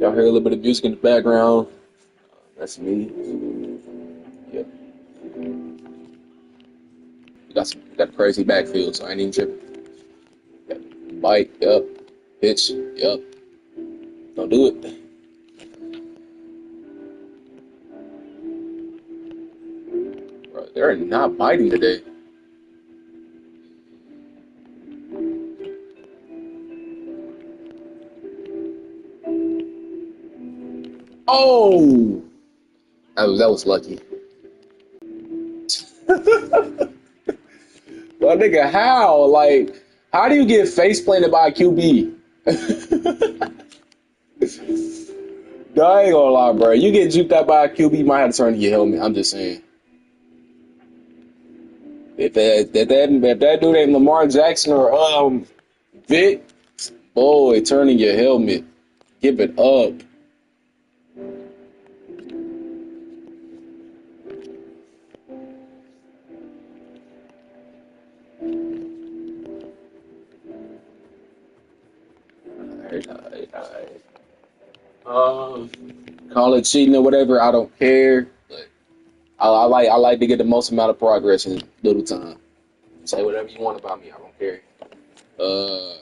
Y'all hear a little bit of music in the background. That's me. Yep. You got a crazy backfield, so I ain't even tripping. Yep. Bite, yep. Pitch, yep. Don't do it. Bro, they're not biting today. Oh! That was lucky. Well, nigga, how? Like, how do you get face planted by a QB? No, I ain't gonna lie, bro. You get juked out by a QB, you might have to turn to your helmet. I'm just saying. If that dude ain't Lamar Jackson or Vic, boy, turning your helmet. Give it up. Alright. Call it cheating or whatever. I don't care. But I like to get the most amount of progress in little time. Say whatever you want about me. I don't care. Uh,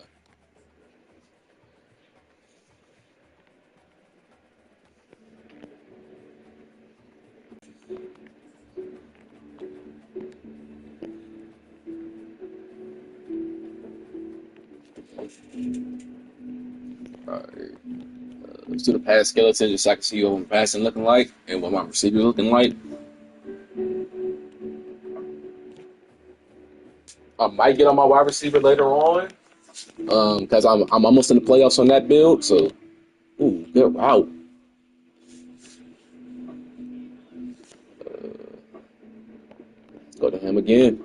alright. Let's do the pass skeleton just so I can see what my passing looking like and what my receiver looking like. I might get on my wide receiver later on. Because I'm almost in the playoffs on that build. So, ooh, good route. Let's go to him again.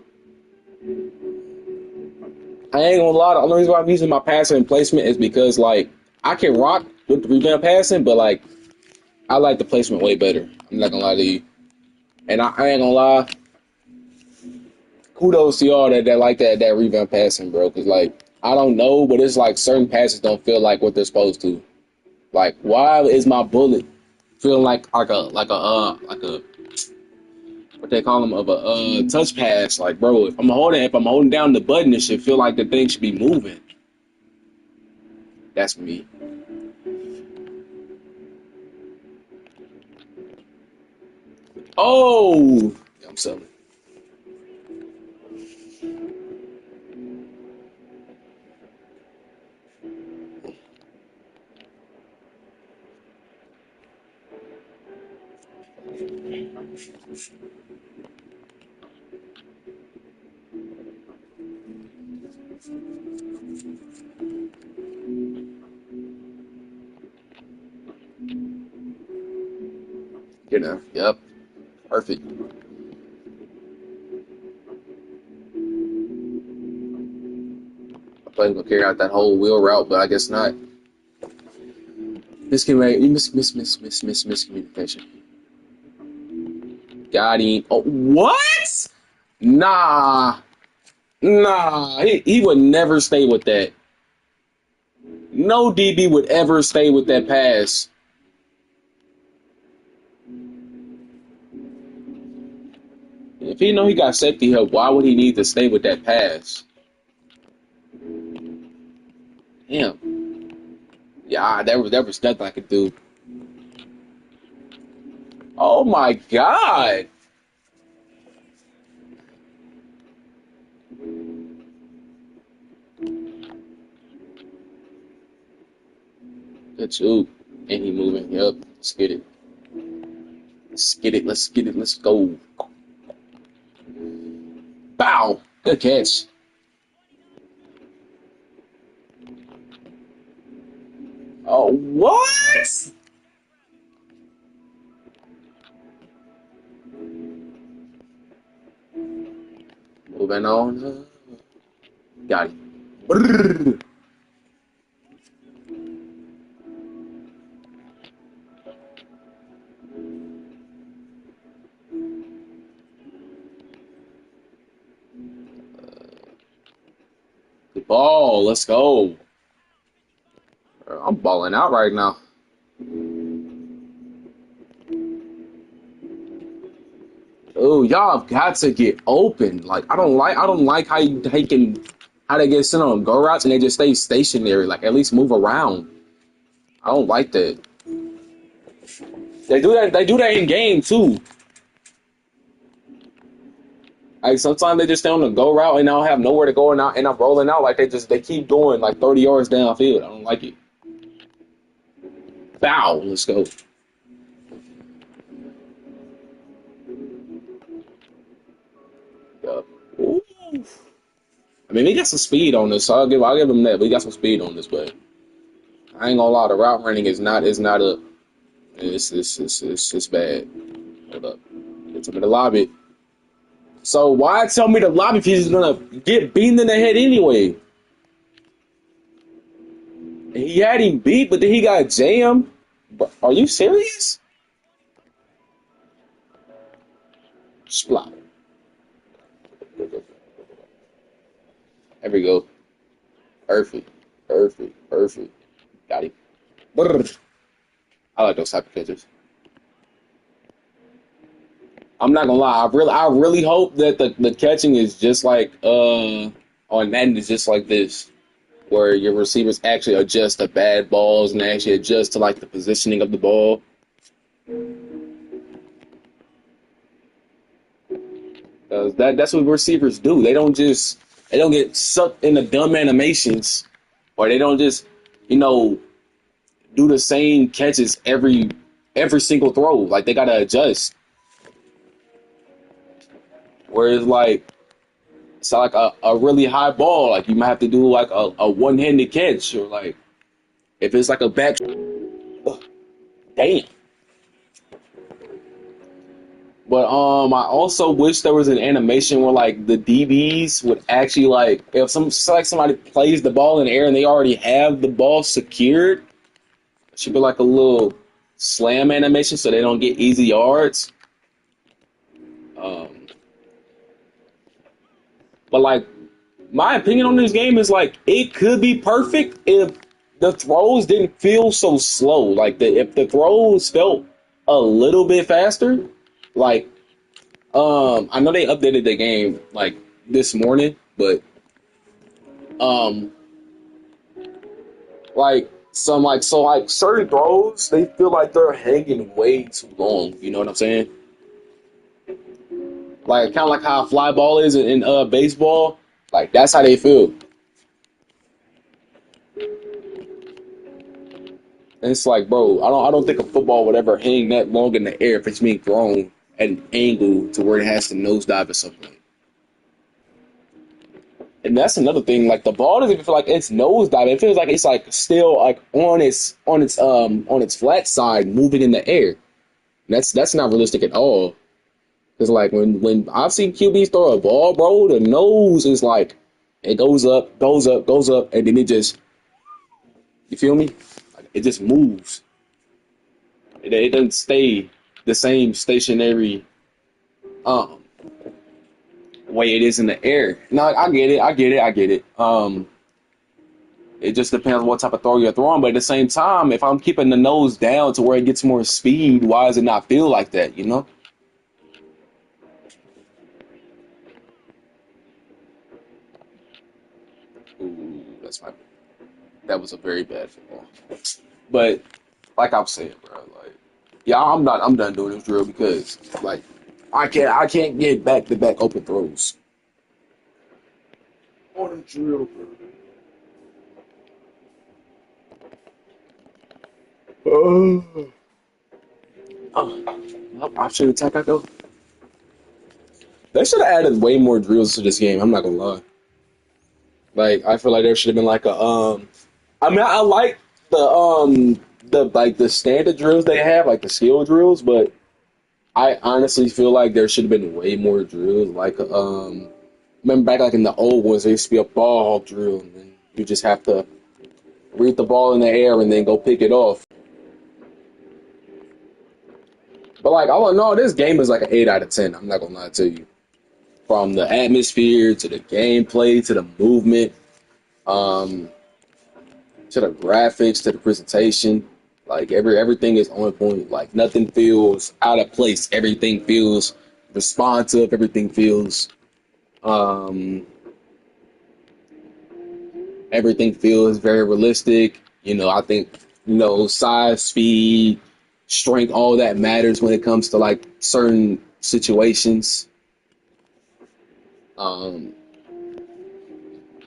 I ain't gonna lie. The only reason why I'm using my passing placement is because like I can rock with the revamp passing, but like I like the placement way better. I'm not gonna lie to you. And I ain't gonna lie. Kudos to y'all that like that revamp passing, bro. Because like I don't know, but it's like certain passes don't feel like what they're supposed to. Like why is my bullet feeling like a what they call them of a touch pass? Like bro, if I'm holding down the button, it should feel like the thing should be moving. That's me. Oh, yeah, I'm selling. Yep, perfect. I thought he was gonna carry out that whole wheel route, but I guess not. Miscommunication. Got him. Oh, what? Nah, nah. He would never stay with that. No DB would ever stay with that pass. If he know he got safety help, why would he need to stay with that pass? Damn. Yeah, there was nothing I could do. Oh my God. Good too. And he moving. Yep. Let's get it. Let's get it. Let's get it. Let's go. Bow. Good catch. Oh, what? Moving on. Got it. Brrr. Ball. Let's go. I'm balling out right now. y'all have got to get open. Like I don't like how they get sent on go routes and they just stay stationary. Like at least move around. I don't like that. They do that in game too. Like sometimes they just stay on the go route and I don't have nowhere to go and I'm rolling out like they keep going like 30 yards downfield. I don't like it. Bow, let's go. Yup. Ooh. I mean, we got some speed on this, so I'll give them that. We got some speed on this, but I ain't gonna lie, the route running is not up. It's bad. Hold up, get to me to lobby. So why tell me to lobby if he's gonna get beaten in the head anyway? He had him beat, but then he got jammed. Are you serious? Splot. There we go. Perfect. Perfect. Perfect. Got him. Brrr. I like those type of catches. I'm not gonna lie. I really hope that the catching is just like on Madden is just like this, where your receivers actually adjust to bad balls and actually adjust to like the positioning of the ball. That's what receivers do. They don't get sucked into dumb animations, or they don't just you know do the same catches every single throw. Like they gotta adjust. Whereas like it's like a really high ball, like you might have to do like a one-handed catch, or like if it's like a back. Ugh, damn. But I also wish there was an animation where like the DBs would actually like if somebody plays the ball in the air and they already have the ball secured, it should be like a little slam animation so they don't get easy yards. Um, but like my opinion on this game is like it could be perfect if the throws didn't feel so slow. Like if the throws felt a little bit faster, like I know they updated the game like this morning, but um, like some like so like certain throws they feel like they're hanging way too long. You know what I'm saying? Like kind of like how a fly ball is in baseball. Like that's how they feel. And it's like, bro, I don't think a football would ever hang that long in the air if it's being thrown at an angle to where it has to nosedive or something. And that's another thing. Like the ball doesn't even feel like it's nosediving. It feels like it's like still like on its flat side, moving in the air. And that's not realistic at all. Because like when I've seen QBs throw a ball, bro, the nose is like it goes up, and then it just you feel me? Like, it just moves. It doesn't stay the same stationary um way it is in the air. No, I get it. It just depends on what type of throw you're throwing. But at the same time, if I'm keeping the nose down to where it gets more speed, why does it not feel like that? You know? Ooh, that was a very bad football. But like I'm saying, bro, like yeah, I'm done doing this drill because like I can't get back to back open throws on a drill, bro. Option attack, I go. They should have added way more drills to this game. I'm not gonna lie. Like I feel like there should have been like a I mean I like the like the standard drills they have, like the skill drills, but I honestly feel like there should have been way more drills. Like remember back like in the old ones there used to be a ball hawk drill and then you just have to read the ball in the air and then go pick it off. But like all in all, this game is like an 8 out of 10. I'm not gonna lie to you. From the atmosphere to the gameplay to the movement, um, to the graphics to the presentation, like everything is on point. Like nothing feels out of place. Everything feels responsive. Um, everything feels very realistic. I think size, speed, strength, all that matters when it comes to like certain situations. Um,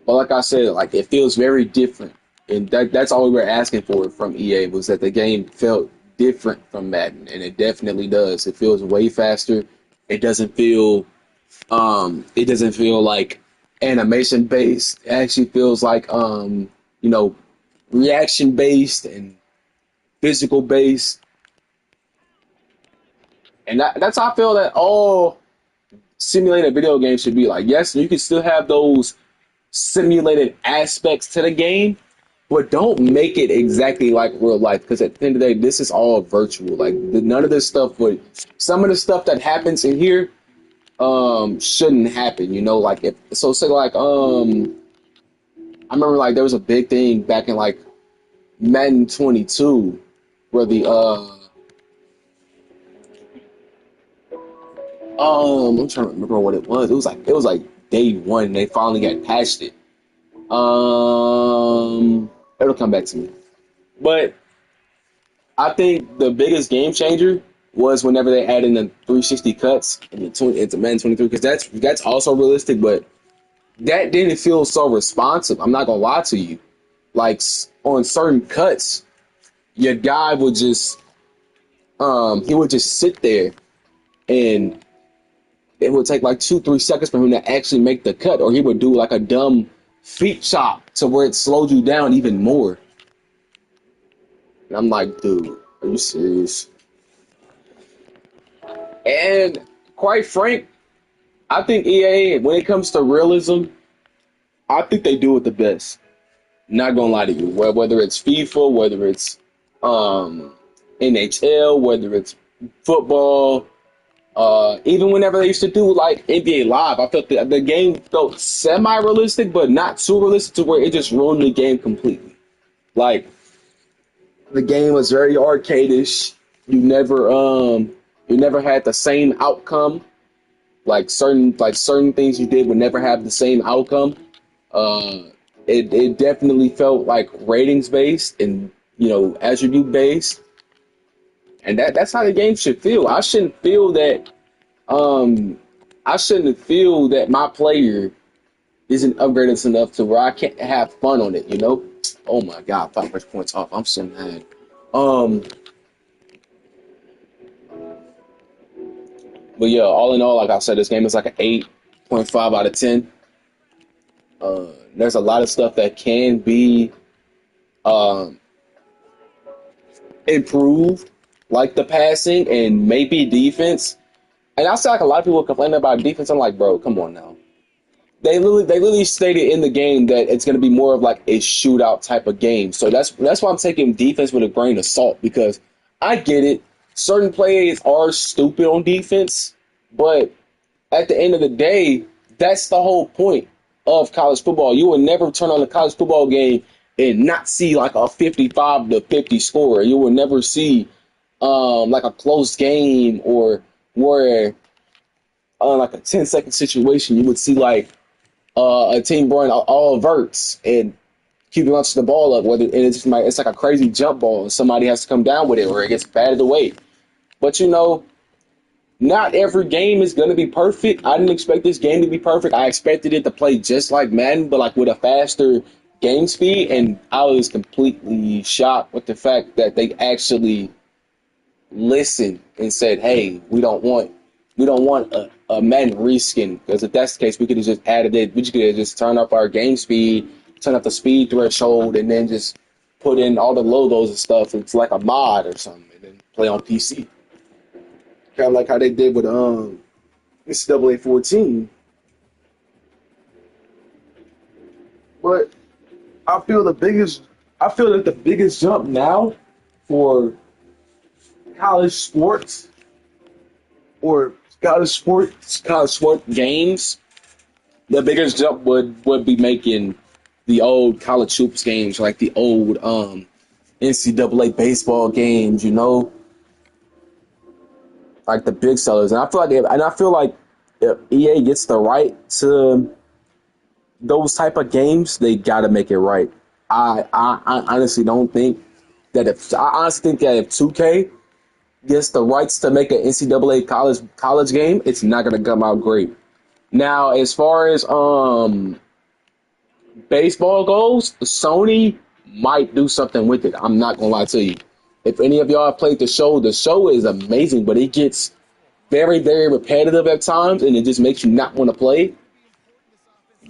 but like I said, like it feels very different, and that's all we were asking for from EA was that the game felt different from Madden, and it definitely does. It feels way faster. It doesn't feel like animation based. It actually feels like you know, reaction based and physical based. And that's how I feel that all simulated video games should be like. Yes, you can still have those simulated aspects to the game, but don't make it exactly like real life. Because at the end of the day, this is all virtual. Like none of this stuff would. Some of the stuff that happens in here shouldn't happen. Like if so, say like I remember like there was a big thing back in like Madden 22 where the I'm trying to remember what it was. It was like day one. And they finally got patched it. It'll come back to me. But I think the biggest game changer was whenever they added in the 360 cuts into Madden 23 because that's also realistic, but that didn't feel so responsive. I'm not gonna lie to you. Like on certain cuts, your guy would just he would just sit there and it would take like 2-3 seconds for him to actually make the cut, or he would do like a dumb feet chop to where it slowed you down even more. And I'm like, dude, are you serious? And quite frank, I think EA, when it comes to realism, I think they do it the best. Not gonna lie to you. Whether it's FIFA, whether it's um, NHL, whether it's football, even whenever they used to do like NBA Live, I felt the game felt semi-realistic, but not too realistic to where it just ruined the game completely. Like the game was very arcadish. You never had the same outcome. Like certain things you did would never have the same outcome. Uh, it definitely felt like ratings based and attribute based, and that's how the game should feel. Um I shouldn't feel that my player isn't upgraded enough to where I can't have fun on it. Oh my god, 5 points off. I'm so mad. Um but yeah, all in all, like I said, this game is like an 8.5 out of 10. There's a lot of stuff that can be um improved, like the passing and maybe defense. And I see like a lot of people complaining about defense. I'm like, bro, come on now. They literally stated in the game that it's going to be more of like a shootout type of game. So that's why I'm taking defense with a grain of salt because I get it. Certain plays are stupid on defense, but at the end of the day, that's the whole point of college football. You will never turn on a college football game and not see like a 55-50 score. You will never see like a close game or where like a 10-second situation you would see like a team running all verts and keep launching the ball up. Whether and it's like a crazy jump ball and somebody has to come down with it or it gets batted away. But not every game is going to be perfect. I didn't expect this game to be perfect. I expected it to play just like Madden, but like with a faster game speed. And I was completely shocked with the fact that they actually listened and said, "Hey, we don't want a Madden reskin because if that's the case, we could have just added it. We could have just turned up our game speed, turn up the speed threshold, and then just put in all the logos and stuff. It's like a mod or something, and then play on PC." Kind of like how they did with NCAA 14. But I feel that the biggest jump now for college sports or college sport games, the biggest jump would be making the old college hoops games, like the old NCAA baseball games. like the big sellers. And I feel like if EA gets the right to those type of games, they got to make it right. I honestly don't think that if I honestly think that if 2K gets the rights to make an NCAA college game, it's not gonna come out great. Now, as far as baseball goes, Sony might do something with it. I'm not gonna lie to you. If any of y'all have played the show is amazing, but it gets very, very repetitive at times, and it just makes you not want to play.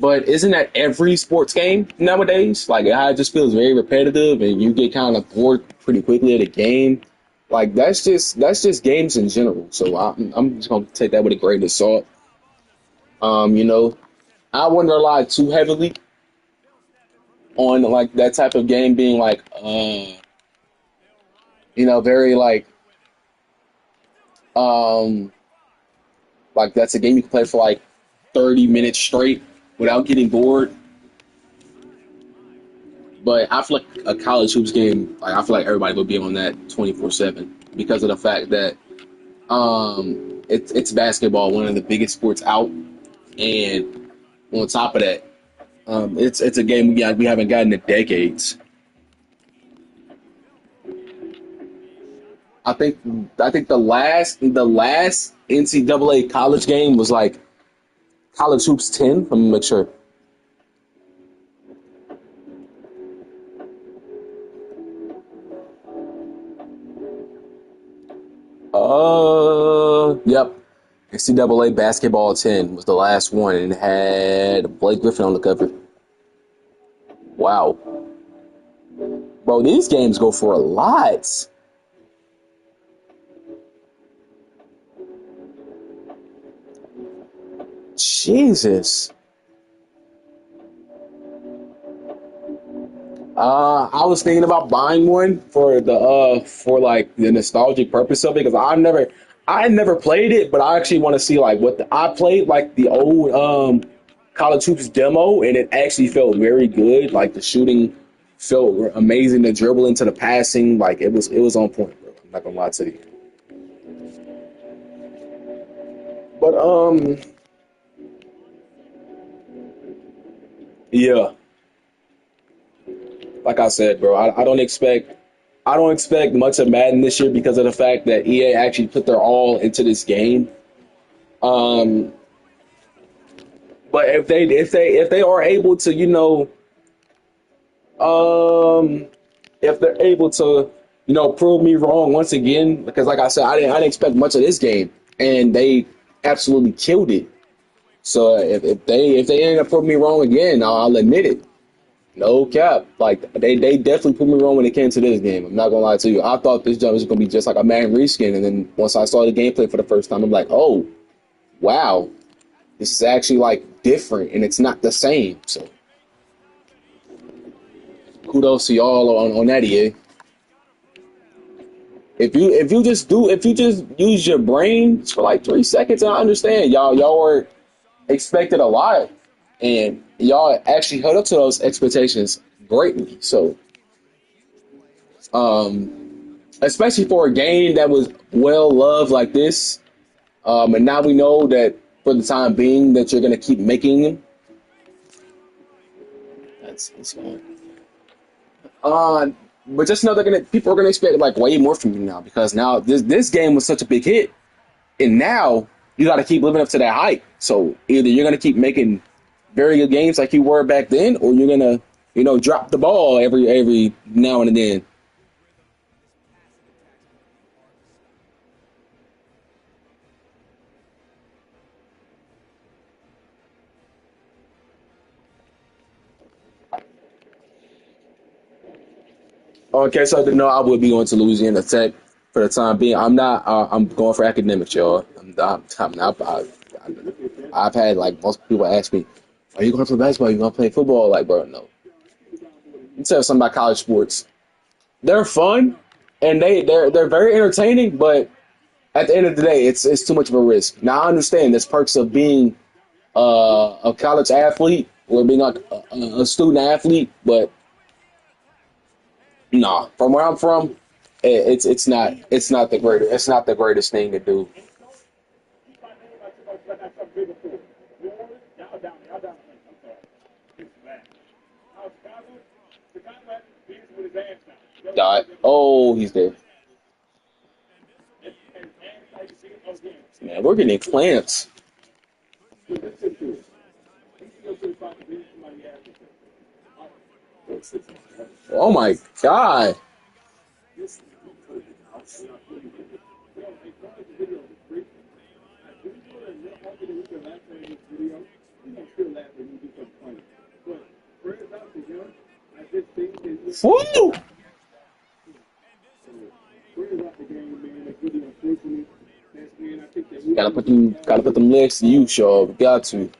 But isn't that every sports game nowadays? Like it just feels very repetitive, and you get kind of bored pretty quickly at a game. Like that's just games in general. So I'm just gonna take that with a grain of salt. You know, I wouldn't rely too heavily on like that type of game being like very um like that's a game you can play for like 30 minutes straight without getting bored. But I feel like a college hoops game, like I feel like everybody would be on that 24/7 because of the fact that it's basketball, one of the biggest sports out, and on top of that, it's a game we haven't gotten in decades. I think I think the last NCAA college game was like College Hoops 10. Let me make sure. Yep. NCAA Basketball 10 was the last one, and it had Blake Griffin on the cover. Wow. Bro, these games go for a lot. Jesus. I was thinking about buying one for like the nostalgic purpose of it because I never played it, but I actually want to see like I played like the old College Hoops demo, and it actually felt very good. Like the shooting felt amazing, the dribbling to the passing, like it was on point, bro. I'm not gonna lie to you. But yeah, like I said, bro, I don't expect much of Madden this year because of the fact that EA actually put their all into this game. Um, but if they are able to, um, if they're able to, prove me wrong once again, because like I said, I didn't expect much of this game, and they absolutely killed it. So if they end up proving me wrong again, I'll admit it. No cap. Like they definitely put me wrong when it came to this game. I'm not gonna lie to you. I thought this jump was gonna be just like a Madden reskin, and then once I saw the gameplay for the first time, I'm like, oh wow, this is actually like different, and it's not the same. So kudos to y'all on that, EA. If you just use your brain for like 3 seconds, I understand y'all were expected a lot, and y'all actually held up to those expectations greatly. So especially for a game that was well loved like this. And now we know that for the time being that you're gonna keep making them. That's fine. Uh, but just know they're gonna people are gonna expect like way more from you now because now this game was such a big hit, and now you got to keep living up to that hype. So either you're gonna keep making very good games like you were back then, or you're gonna drop the ball every now and then. Okay, so no, I would be going to Louisiana Tech for the time being. I'm not. I'm going for academics, y'all. I'm not. I've had like most people ask me, "Are you going to play basketball? Are you going to play football?" Like, bro, no. You tell something about college sports. They're fun and they're very entertaining, but at the end of the day, it's too much of a risk. Now I understand there's perks of being a college athlete or being like a student athlete, but nah, from where I'm from, it's not the greatest thing to do. Oh, he's there. Man, we're getting clamps. Oh my God. Woo! Gotta put them legs to use, y'all. We got to.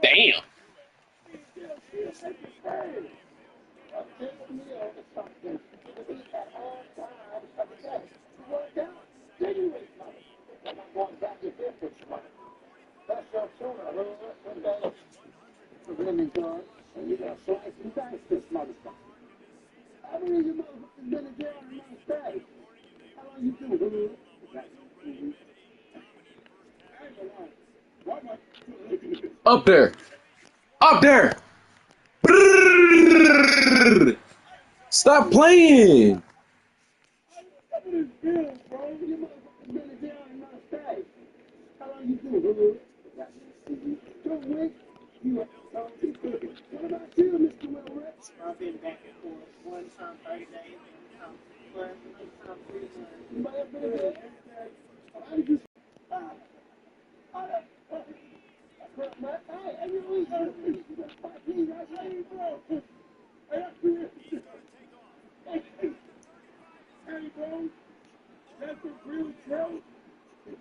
Damn. Up there. Up there. Brrr. Stop playing.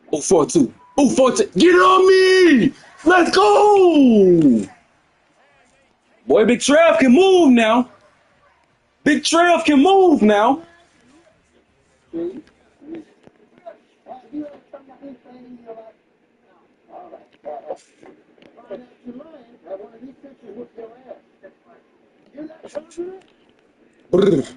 Oh, 4-2. Oh, 4-2. Get on me. Let's go. Boy, Big Trev can move now. Big Trev can move now. Brrr.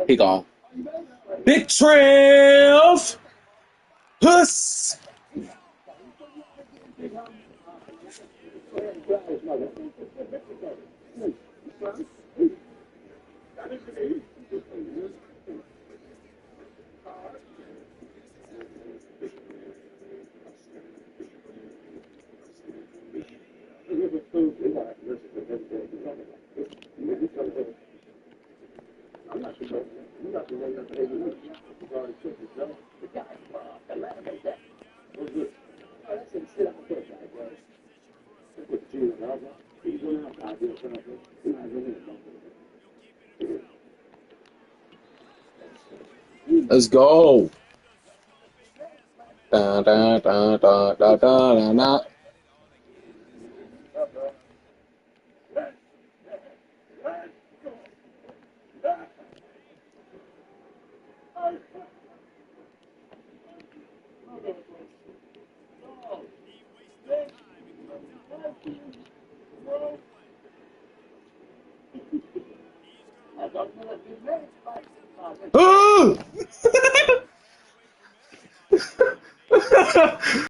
He gone. Big Trev. Huss. Let's go. Da, da, da, da, da, da, da, da. Ah!